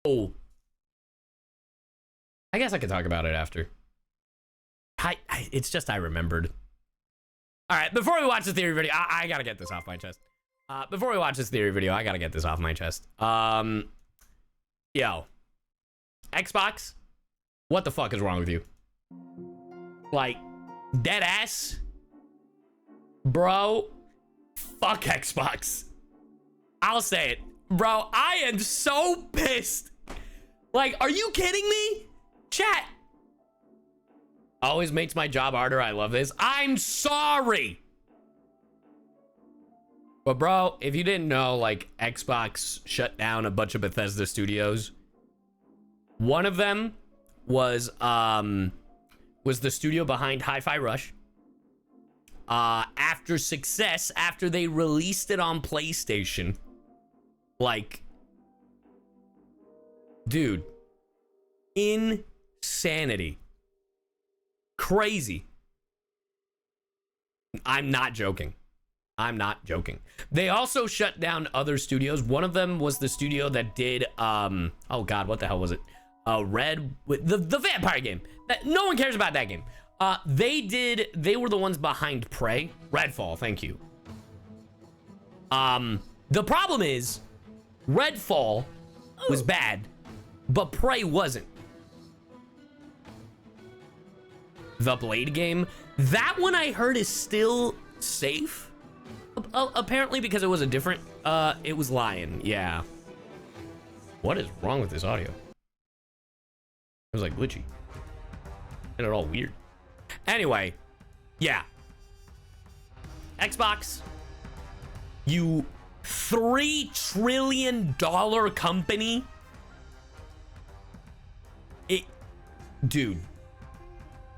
Oh, I guess I could talk about it after. It's just I remembered. All right, before we watch the theory video, I gotta get this off my chest. Before we watch this theory video, I gotta get this off my chest. Yo, Xbox, what the fuck is wrong with you? Like, dead ass, bro. Fuck Xbox. I'll say it, bro. I am so pissed. Like, are you kidding me? Chat. Always makes my job harder. I love this. I'm sorry. But bro, if you didn't know, like, Xbox shut down a bunch of Bethesda studios. One of them was the studio behind Hi-Fi Rush. After success, after they released it on PlayStation. Like, dude, insanity. Crazy. I'm not joking. I'm not joking. They also shut down other studios. One of them was the studio that did oh god, what the hell was it? Red with the vampire game. That no one cares about that game. They were the ones behind Prey. Redfall, thank you. The problem is Redfall was bad, but Prey wasn't. The Blade game, that one I heard is still safe. Apparently because it was a different, it was Lion, yeah. What is wrong with this audio? It was like glitchy. And it all weird. Anyway, yeah. Xbox, you $3 trillion company. Dude.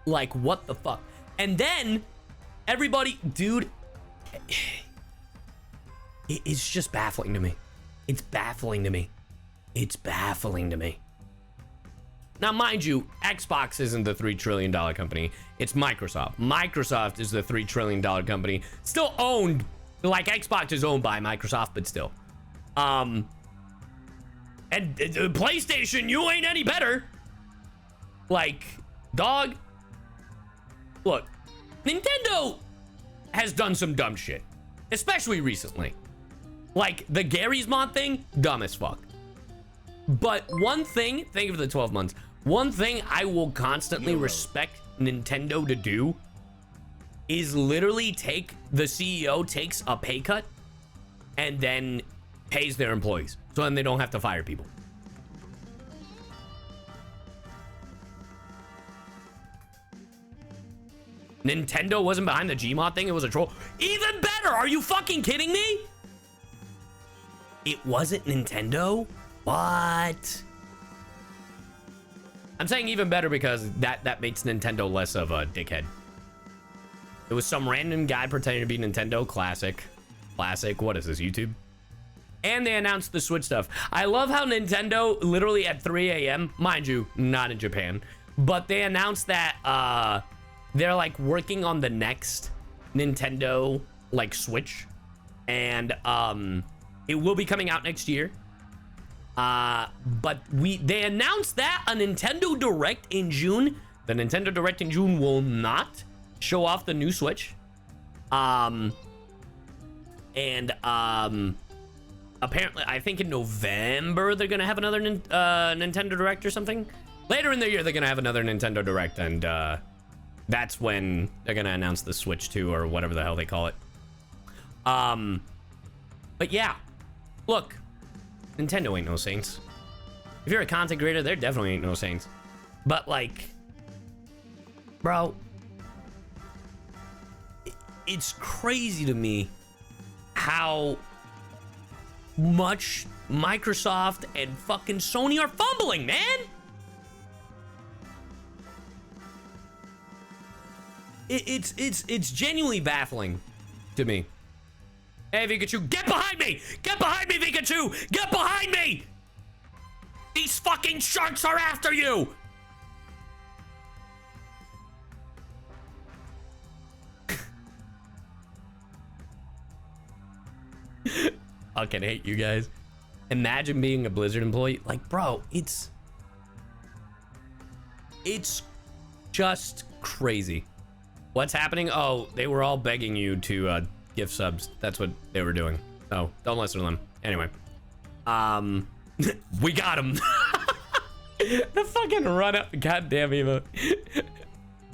Like, what the fuck? And then everybody, dude, it's just baffling to me. It's baffling to me. It's baffling to me. Now, mind you, Xbox isn't the $3 trillion company. It's Microsoft. Microsoft is the $3 trillion company. Still owned, like Xbox is owned by Microsoft, but still. And PlayStation, you ain't any better. Like, dog. Look, Nintendo has done some dumb shit, especially recently. Like the Gary's Mod thing, dumb as fuck. But one thing, thank you for the 12 months. One thing I will constantly respect Nintendo to do is literally the CEO takes a pay cut and then pays their employees. So then they don't have to fire people. Nintendo wasn't behind the Gmod thing, it was a troll. Even better, are you fucking kidding me? It wasn't Nintendo? What? I'm saying even better because that makes Nintendo less of a dickhead. It was some random guy pretending to be Nintendo. Classic. What is this, YouTube? And they announced the Switch stuff. I love how Nintendo literally at 3 a.m., mind you, not in Japan, but they announced that they're like working on the next Nintendo like Switch, and it will be coming out next year. But they announced that a Nintendo Direct in June. The Nintendo Direct in June will not show off the new Switch. Apparently, I think in November they're gonna have another Nintendo Direct or something. Later in the year they're gonna have another Nintendo Direct, and that's when they're gonna announce the Switch 2 or whatever the hell they call it. But yeah, look, Nintendo ain't no saints. If you're a content creator, there definitely ain't no saints. But like, bro, it's crazy to me how much Microsoft and fucking Sony are fumbling, man. It's genuinely baffling to me. Hey, Pikachu, get behind me! Get behind me, Pikachu! Get behind me! These fucking sharks are after you! Fucking hate you guys. Imagine being a Blizzard employee. Like, bro, it's just crazy. What's happening? Oh, they were all begging you to gift subs. That's what they were doing. So don't listen to them. Anyway, we got him. The fucking run up. Goddamn emote.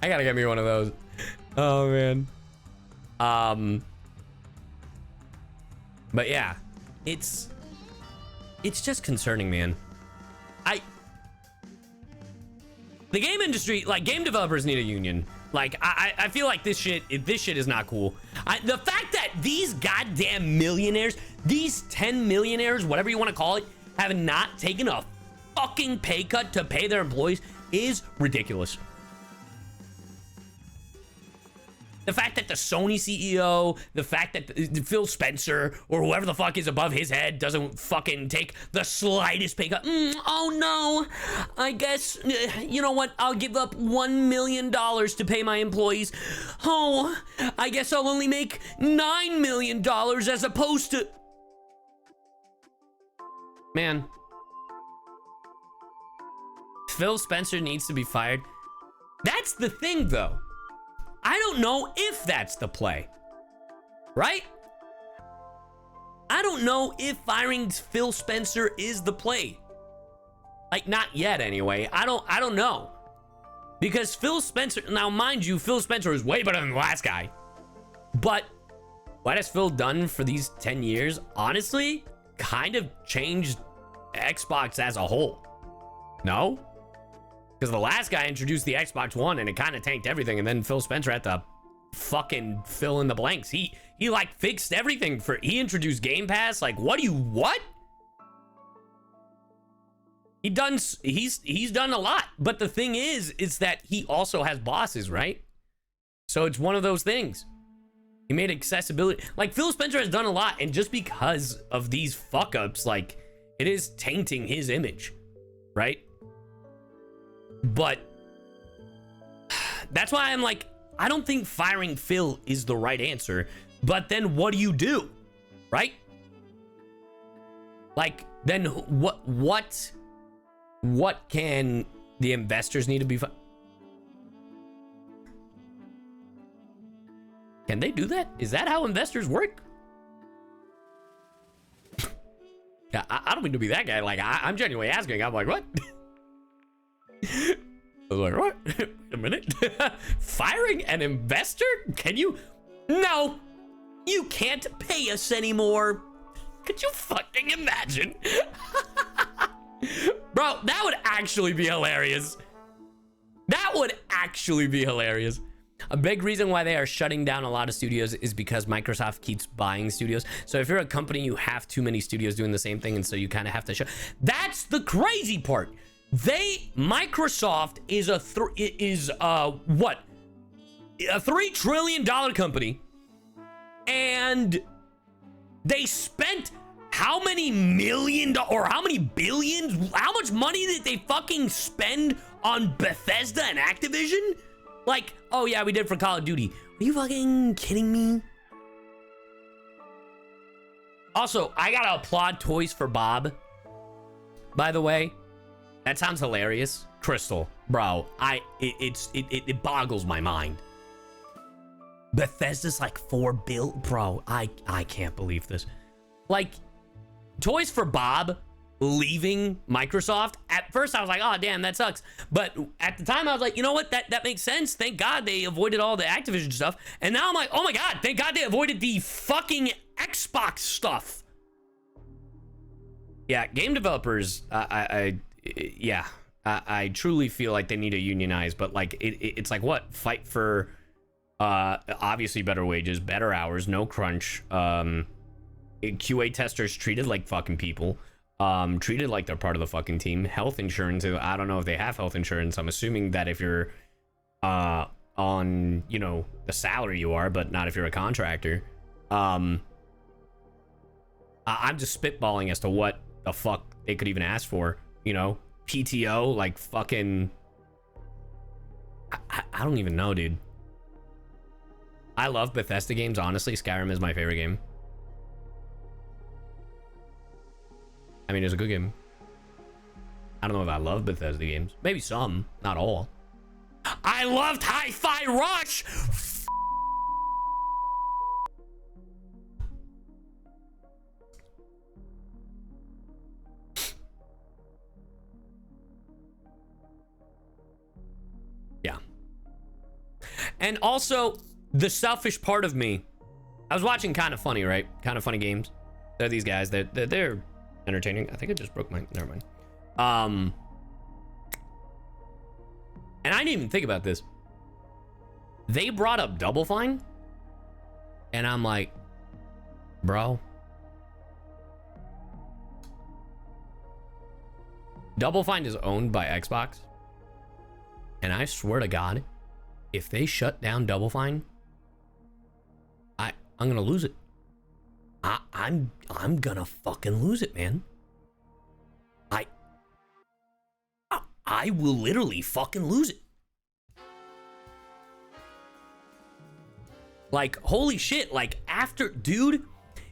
I gotta get me one of those. Oh man. But yeah, it's just concerning, man. The game industry, like, game developers need a union. Like, I feel like this shit is not cool. The fact that these goddamn millionaires, these 10 millionaires, whatever you want to call it, have not taken a fucking pay cut to pay their employees is ridiculous. The fact that the Sony CEO, the fact that Phil Spencer or whoever the fuck is above his head doesn't fucking take the slightest pay cut. Oh no, I guess, you know what? I'll give up $1 million to pay my employees. Oh, I guess I'll only make $9 million as opposed to... Man. Phil Spencer needs to be fired. That's the thing, though. I don't know if that's the play, right? I don't know if firing Phil Spencer is the play. Like, not yet anyway. I don't know. Because Phil Spencer, now mind you, Phil Spencer is way better than the last guy. But what has Phil done for these 10 years? Honestly, kind of changed Xbox as a whole. No? Because the last guy introduced the Xbox One and it kind of tanked everything, and then Phil Spencer had to fucking fill in the blanks. He like fixed everything he introduced Game Pass. Like, what? He's done a lot. But the thing is that he also has bosses, right? So it's one of those things. He made accessibility. Like, Phil Spencer has done a lot, and just because of these fuck ups, like, it is tainting his image, right? But that's why I'm like, I don't think firing Phil is the right answer. But then what do you do? Right? Like, then what can the investors need to be Can they do that? Is that how investors work? Yeah, I don't mean to be that guy. Like, I'm genuinely asking. I'm like, what? I was like, what? Wait a minute. Firing an investor? Can you? No, you can't pay us anymore. Could you fucking imagine? Bro, that would actually be hilarious. That would actually be hilarious. A big reason why they are shutting down a lot of studios is because Microsoft keeps buying studios. So if you're a company, you have too many studios doing the same thing, and so you kind of have to shut. That's the crazy part. Microsoft is a $3 trillion company, and they spent how many million or how many billions? How much money did they fucking spend on Bethesda and Activision? Like, oh yeah, we did for Call of Duty. Are you fucking kidding me? Also, I gotta applaud Toys for Bob. By the way, that sounds hilarious. Crystal, bro, it boggles my mind. Bethesda's like $4 billion, bro. I can't believe this. Like, Toys for Bob leaving Microsoft. At first, I was like, oh damn, that sucks. But at the time, I was like, you know what? That makes sense. Thank God they avoided all the Activision stuff. And now I'm like, oh my God, thank God they avoided the fucking Xbox stuff. Yeah, game developers, I truly feel like they need to unionize, but like it's like, what? Fight for obviously better wages, better hours, no crunch, QA testers treated like fucking people, treated like they're part of the fucking team, health insurance. I don't know if they have health insurance. I'm assuming that if you're on, you know, the salary you are, but not if you're a contractor. I'm just spitballing as to what the fuck they could even ask for, you know? PTO, like fucking I don't even know, dude. I love Bethesda games, honestly. Skyrim is my favorite game. I mean, it's a good game. I don't know if I love Bethesda games. Maybe some, not all. I loved Hi-Fi Rush! Yeah. And also, the selfish part of me, I was watching Kind of Funny, right? Kind of Funny Games. They're these guys. They're entertaining. I think I just broke my... Never mind. And I didn't even think about this. They brought up Double Fine. And I'm like, bro. Double Fine is owned by Xbox. And I swear to God, if they shut down Double Fine, I'm gonna lose it. I'm gonna fucking lose it, man. I will literally fucking lose it. Like, holy shit, like, after, dude,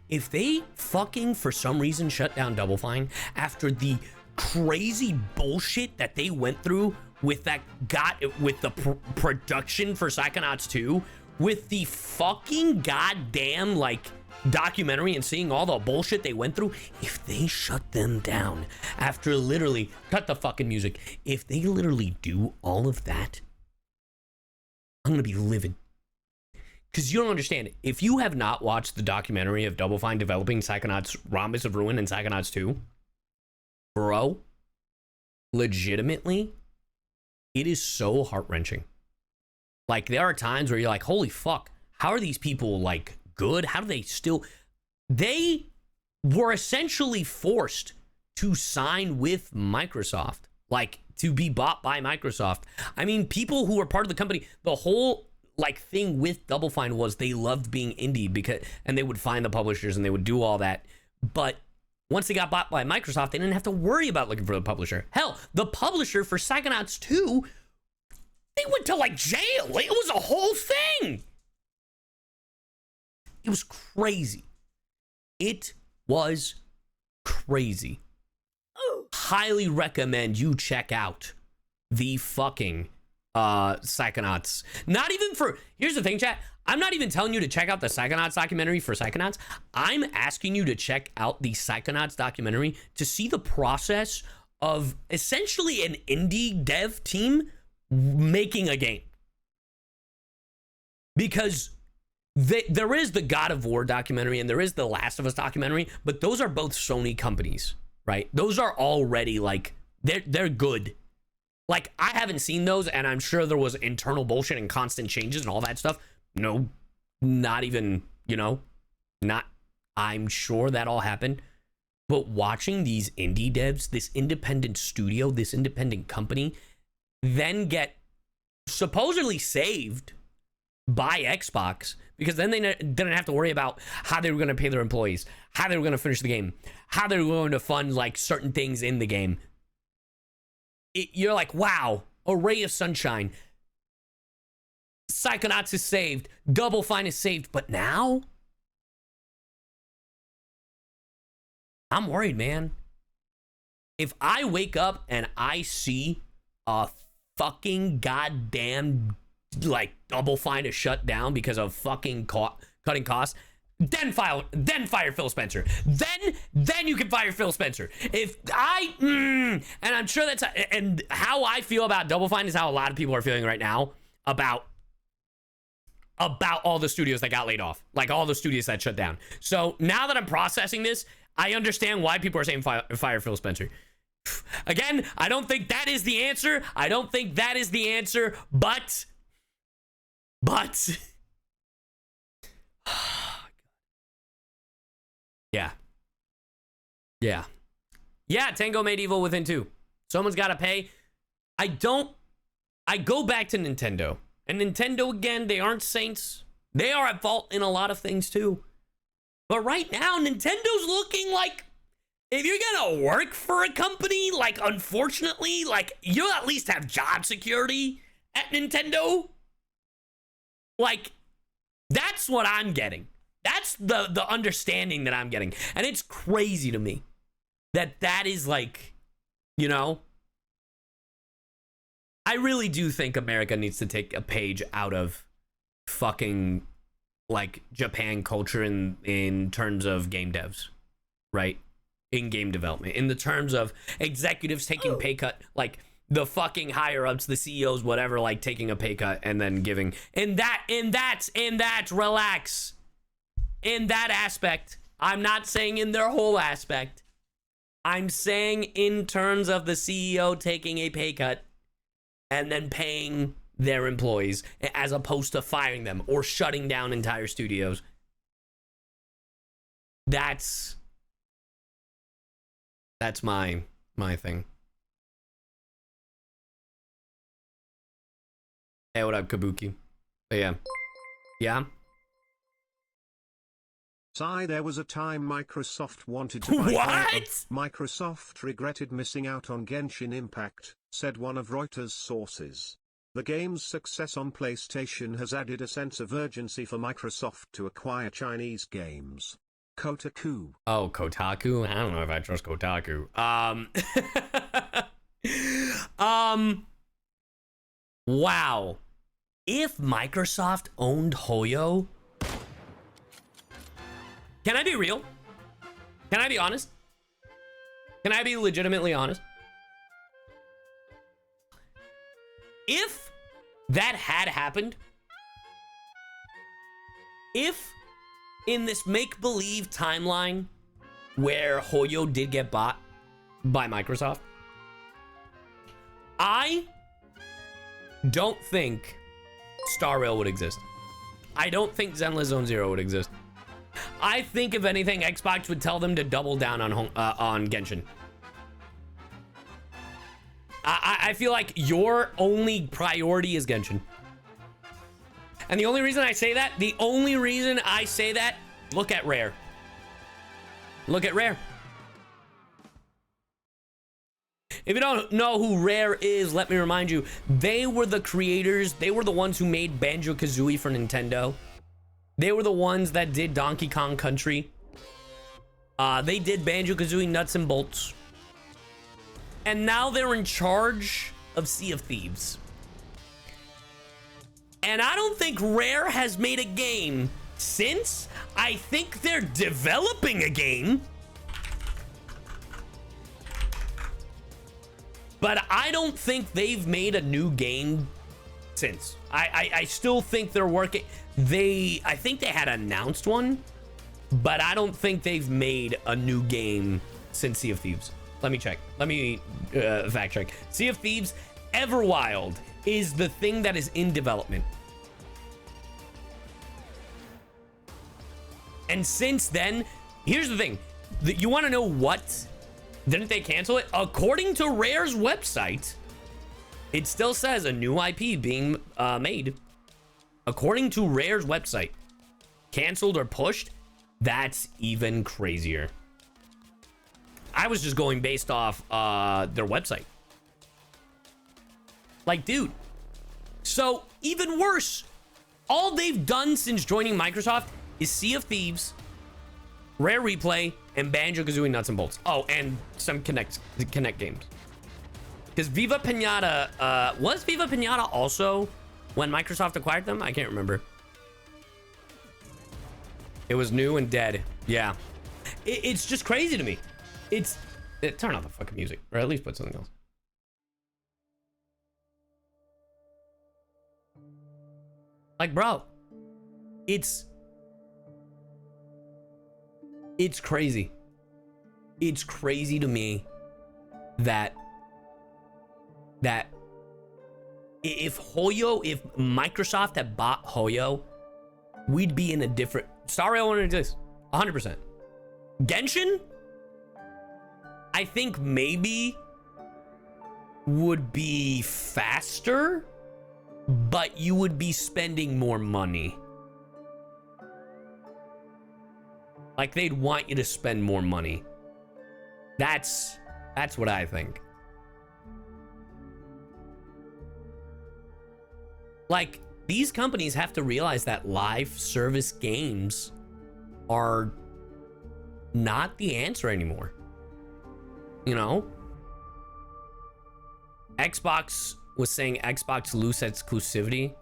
if they fucking, for some reason, shut down Double Fine after the crazy bullshit that they went through with that, with the production for Psychonauts 2, with the fucking goddamn, like, documentary and seeing all the bullshit they went through, if they shut them down after literally, cut the fucking music, if they literally do all of that, I'm gonna be livid. Because you don't understand, if you have not watched the documentary of Double Fine developing Psychonauts Rhombus of Ruin and Psychonauts 2, bro, legitimately, it is so heart-wrenching. Like, there are times where you're like, holy fuck, how are these people, like, good? How do they still... They were essentially forced to sign with Microsoft, like, to be bought by Microsoft. I mean, people who were part of the company, the whole, like, thing with Double Fine was they loved being indie, because, and they would find the publishers and they would do all that. But once they got bought by Microsoft, they didn't have to worry about looking for the publisher. Hell, the publisher for Psychonauts 2, they went to, like, jail. It was a whole thing. It was crazy. It was crazy. Highly recommend you check out the fucking Psychonauts. Not even for... Here's the thing, chat. I'm not even telling you to check out the Psychonauts documentary for Psychonauts. I'm asking you to check out the Psychonauts documentary to see the process of essentially an indie dev team making a game. Because... there is the God of War documentary and there is the Last of Us documentary, but those are both Sony companies, right? Those are already, like, they're good. Like, I haven't seen those, and I'm sure there was internal bullshit and constant changes and all that stuff. No, not even, you know, not, I'm sure that all happened. But watching these indie devs, this independent studio, this independent company, then get supposedly saved by Xbox, because then they didn't have to worry about how they were going to pay their employees, how they were going to finish the game, how they were going to fund, like, certain things in the game. You're like, wow, a ray of sunshine. Psychonauts is saved. Double Fine is saved. But now, I'm worried, man. If I wake up and I see a fucking goddamn, like, Double Fine is shut down because of fucking cutting costs, then fire Phil Spencer. Then you can fire Phil Spencer. If I and I'm sure that's, and how I feel about Double Fine is how a lot of people are feeling right now about all the studios that got laid off, like all the studios that shut down. So now that I'm processing this, I understand why people are saying fire Phil Spencer. Again, I don't think that is the answer. But yeah, Tango made Evil Within 2. Someone's got to pay. I go back to Nintendo. And Nintendo, again, they aren't saints. They are at fault in a lot of things too. But right now, Nintendo's looking like, if you're gonna work for a company, like, unfortunately, like, you'll at least have job security at Nintendo. Like, that's what I'm getting. That's the understanding that I'm getting. And it's crazy to me that is like, you know, I really do think America needs to take a page out of fucking like Japan culture in terms of game devs, right? In game development, in the terms of executives taking pay cut, like the fucking higher ups, the CEOs, whatever, like taking a pay cut and then giving, and that relax. In that aspect, I'm not saying in their whole aspect. I'm saying in terms of the CEO taking a pay cut and then paying their employees as opposed to firing them or shutting down entire studios. That's my thing. Hey, what up, Kabuki? But yeah. There was a time Microsoft wanted to buy What? Microsoft regretted missing out on Genshin Impact, said one of Reuters' sources. The game's success on PlayStation has added a sense of urgency for Microsoft to acquire Chinese games. Kotaku. Oh, Kotaku? I don't know if I trust Kotaku. Wow. If Microsoft owned Hoyo, can I be real? Can I be honest? Can I be legitimately honest? If that had happened, if in this make-believe timeline where Hoyo did get bought by Microsoft, I don't think Star Rail would exist. I don't think Zenless Zone Zero would exist. I think, if anything, Xbox would tell them to double down on Genshin. I feel like your only priority is Genshin. And the only reason I say that, look at Rare. Look at Rare. If you don't know who Rare is, let me remind you, they were the creators, they were the ones who made Banjo-Kazooie for Nintendo. They were the ones that did Donkey Kong Country. They did Banjo-Kazooie Nuts and Bolts. And now they're in charge of Sea of Thieves. And I don't think Rare has made a game since. I think they're developing a game. But I don't think they've made a new game since. I still think they're working. I think they had announced one, but I don't think they've made a new game since Sea of Thieves. Let me check. Let me fact check. Sea of Thieves Everwild is the thing that is in development. And since then, here's the thing. You want to know what? Didn't they cancel it? According to Rare's website, it still says a new IP being made. According to Rare's website, canceled or pushed, that's even crazier. I was just going based off their website. Like, dude. So, even worse. All they've done since joining Microsoft is Sea of Thieves, Rare Replay, and Banjo-Kazooie Nuts and Bolts. Oh, and some Connect games. Because Viva Pinata, was Viva Pinata also when Microsoft acquired them? I can't remember. It was new and dead. Yeah. It's just crazy to me. Turn off the fucking music, or at least put something else. Like, bro, it's crazy. It's crazy to me that if Microsoft had bought Hoyo, we'd be in a different. Star Rail wouldn't exist. 100%. Genshin, I think maybe would be faster, but you would be spending more money. Like, they'd want you to spend more money. That's what I think. Like, these companies have to realize that live service games are not the answer anymore. You know? Xbox was saying Xbox lose exclusivity.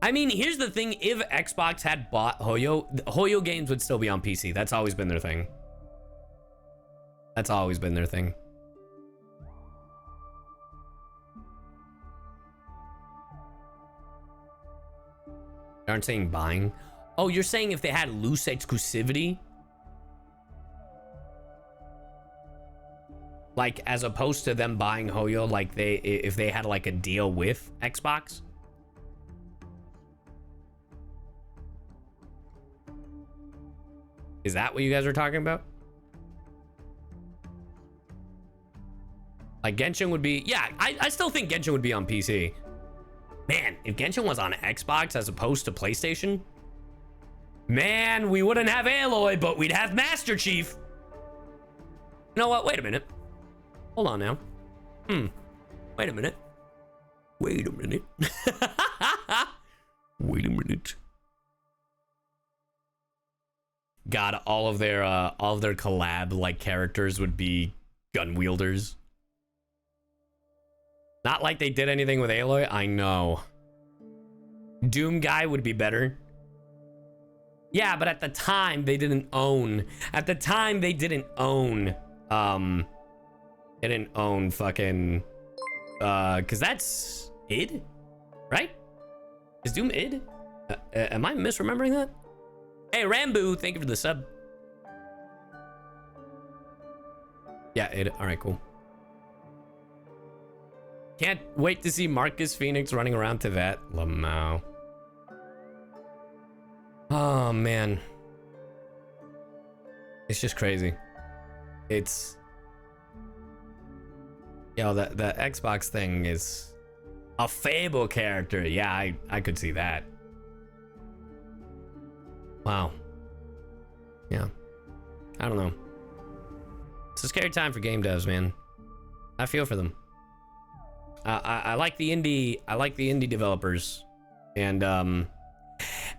I mean, here's the thing. If Xbox had bought Hoyo games would still be on PC. That's always been their thing. That's always been their thing. They aren't saying buying. Oh, you're saying if they had loose exclusivity? Like, as opposed to them buying Hoyo, like if they had like a deal with Xbox? Is that what you guys are talking about? Like Genshin would be, yeah, I still think Genshin would be on PC. Man, if Genshin was on Xbox as opposed to PlayStation, man, we wouldn't have Aloy, but we'd have Master Chief. You know what? Wait a minute. Hold on now. Wait a minute. Wait a minute. Wait a minute. God, all of their collab like characters would be gun wielders. Not like they did anything with Aloy. I know. Doom guy would be better. Yeah, but at the time they didn't own. At the time they didn't own. They didn't own fucking. Cause that's id, right? Is Doom id? Am I misremembering that? Hey, Rambo, thank you for the sub. Yeah, id. All right, cool. Can't wait to see Marcus Phoenix running around to that. Lamau. Oh, man. It's just crazy. It's... Yo, the Xbox thing is a Fable character. Yeah, I could see that. Wow. Yeah. I don't know. It's a scary time for game devs, man. I feel for them. I like the indie developers, and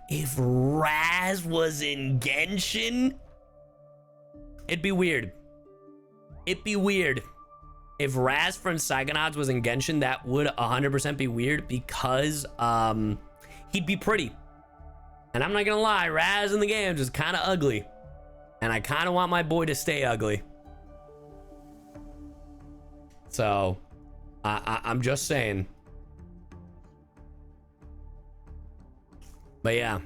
if Raz was in Genshin, it'd be weird. It'd be weird if Raz from Psychonauts was in Genshin. That would 100% be weird because he'd be pretty, and I'm not gonna lie, Raz in the game is kind of ugly, and I kind of want my boy to stay ugly. So. I'm just saying. But yeah.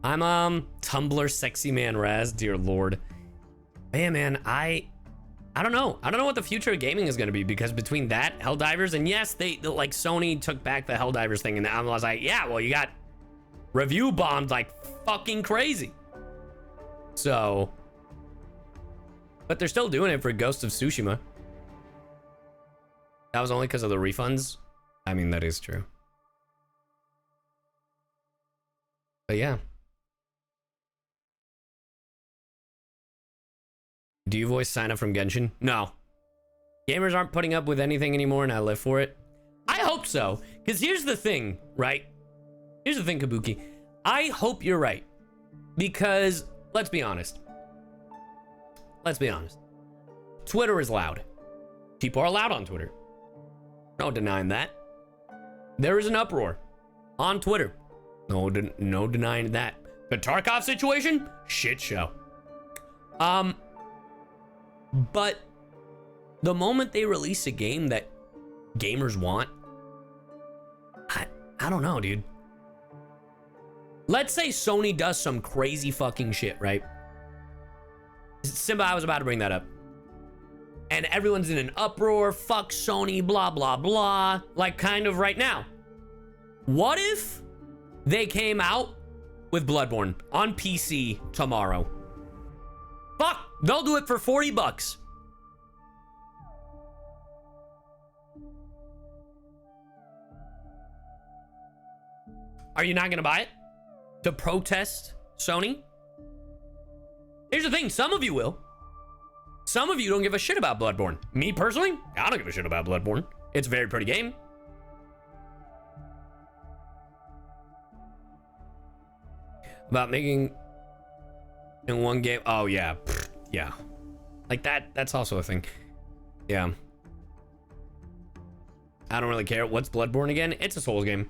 I'm Tumblr sexy man Raz, dear lord. But yeah, man, I don't know. I don't know what the future of gaming is gonna be, because between that, Helldivers, and yes, they like Sony took back the Helldivers thing, and I was like, yeah, well, you got review bombed like fucking crazy. So, but they're still doing it for Ghost of Tsushima. That was only because of the refunds. I mean, that is true. But yeah. Do you voice sign up from Genshin? No. Gamers aren't putting up with anything anymore, and I live for it. I hope so. Because here's the thing, right? Here's the thing, Kabuki. I hope you're right. Because, let's be honest. Let's be honest. Twitter is loud. People are loud on Twitter. No denying that. There is an uproar on Twitter. No denying that. The Tarkov situation? Shit show. But the moment they release a game that gamers want, I don't know, dude. Let's say Sony does some crazy fucking shit, right? Simba, I was about to bring that up. And everyone's in an uproar, fuck Sony, blah, blah, blah. Like kind of right now. What if they came out with Bloodborne on PC tomorrow? Fuck, they'll do it for $40. Are you not gonna buy it? To protest Sony? Here's the thing, some of you will. Some of you don't give a shit about Bloodborne. Me personally, I don't give a shit about Bloodborne. It's a very pretty game. About making in one game. Oh yeah, yeah. Like that's also a thing. Yeah. I don't really care. What's Bloodborne again? It's a Souls game.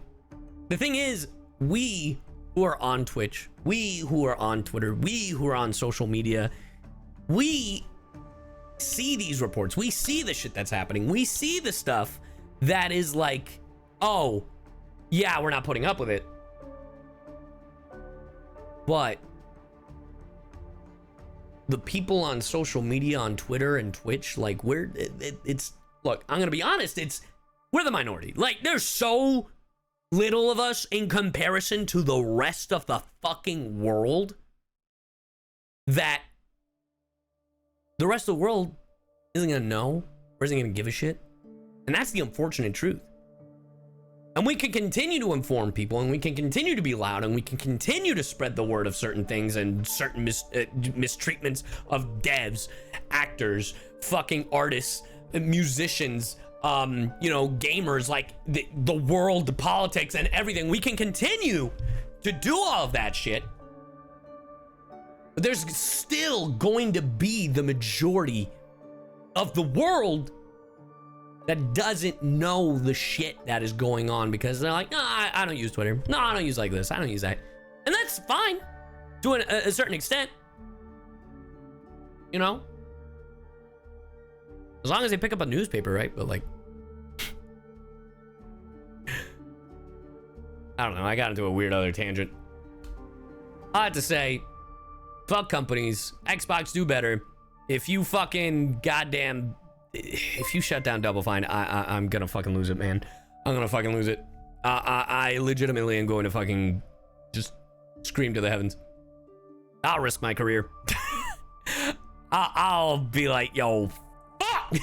The thing is, we who are on Twitch, we who are on Twitter, we who are on social media, we see these reports. We see the shit that's happening. We see the stuff that is like, oh, yeah, we're not putting up with it. But the people on social media, on Twitter and Twitch, like it's look, I'm gonna be honest, we're the minority. Like, there's so little of us in comparison to the rest of the fucking world that the rest of the world isn't gonna know or isn't gonna give a shit. And that's the unfortunate truth. And we can continue to inform people, and we can continue to be loud, and we can continue to spread the word of certain things and certain mistreatments of devs, actors, fucking artists, musicians, you know, gamers, like the world, the politics, and everything. We can continue to do all of that shit. But there's still going to be the majority of the world that doesn't know the shit that is going on, because they're like, no, I don't use Twitter. No, I don't use like this. I don't use that. And that's fine to a certain extent. You know? As long as they pick up a newspaper, right? But like, I don't know. I got into a weird other tangent. I have to say, fuck companies. Xbox, do better. If you fucking goddamn... If you shut down Double Fine, I'm gonna fucking lose it, man. I'm gonna fucking lose it. I legitimately am going to fucking just scream to the heavens. I'll risk my career. I'll be like, yo, fuck!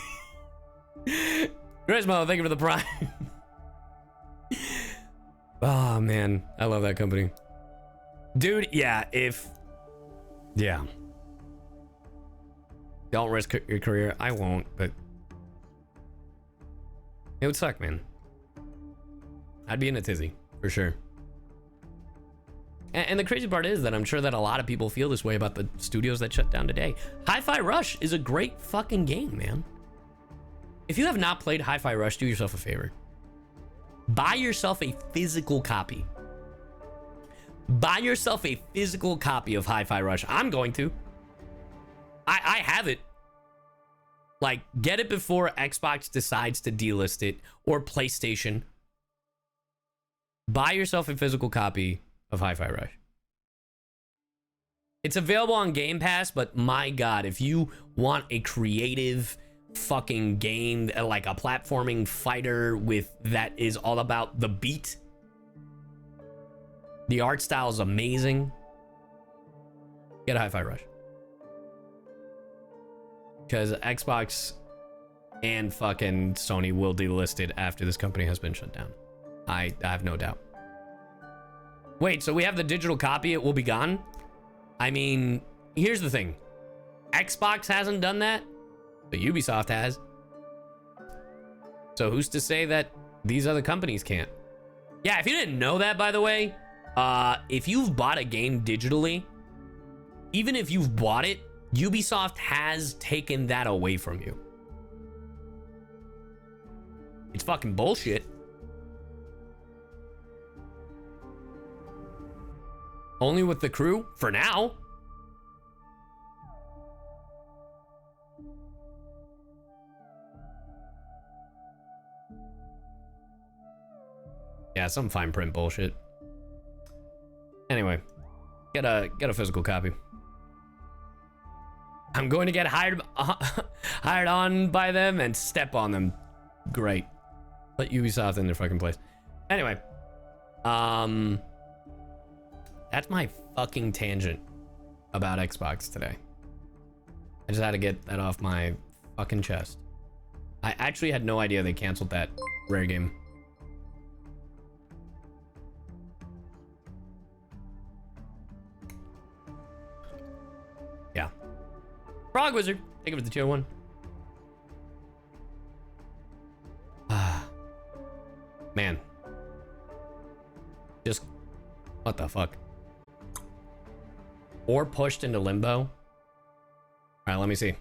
Grismo, thank you for the prime. Oh, man. I love that company. Dude, yeah, yeah. Don't risk your career. I won't, but it would suck, man. I'd be in a tizzy, for sure. And the crazy part is that I'm sure that a lot of people feel this way about the studios that shut down today. Hi-Fi Rush is a great fucking game, man. If you have not played Hi-Fi Rush, do yourself a favor. Buy yourself a physical copy. Buy yourself a physical copy of Hi-Fi Rush. I'm going to. I have it. Like, get it before Xbox decides to delist it, or PlayStation. Buy yourself a physical copy of Hi-Fi Rush. It's available on Game Pass, but my God, if you want a creative fucking game, like a platforming fighter that is all about the beat, the art style is amazing, get a Hi-Fi Rush. Because Xbox and fucking Sony will delist it after this company has been shut down. I have no doubt. Wait, so we have the digital copy, it will be gone? I mean, here's the thing. Xbox hasn't done that, but Ubisoft has. So who's to say that these other companies can't? Yeah, if you didn't know that, by the way, if you've bought a game digitally, even if you've bought it, Ubisoft has taken that away from you. It's fucking bullshit. Only with the crew for now. Yeah, some fine print bullshit. Anyway, get a physical copy. I'm going to get hired on by them and step on them. Great. Let Ubisoft in their fucking place. Anyway, that's my fucking tangent about Xbox today. I just had to get that off my fucking chest. I actually had no idea they canceled that Rare game. Yeah. Frog Wizard, thank you for the tier 1. Man. Just, what the fuck? Or pushed into limbo? All right, let me see.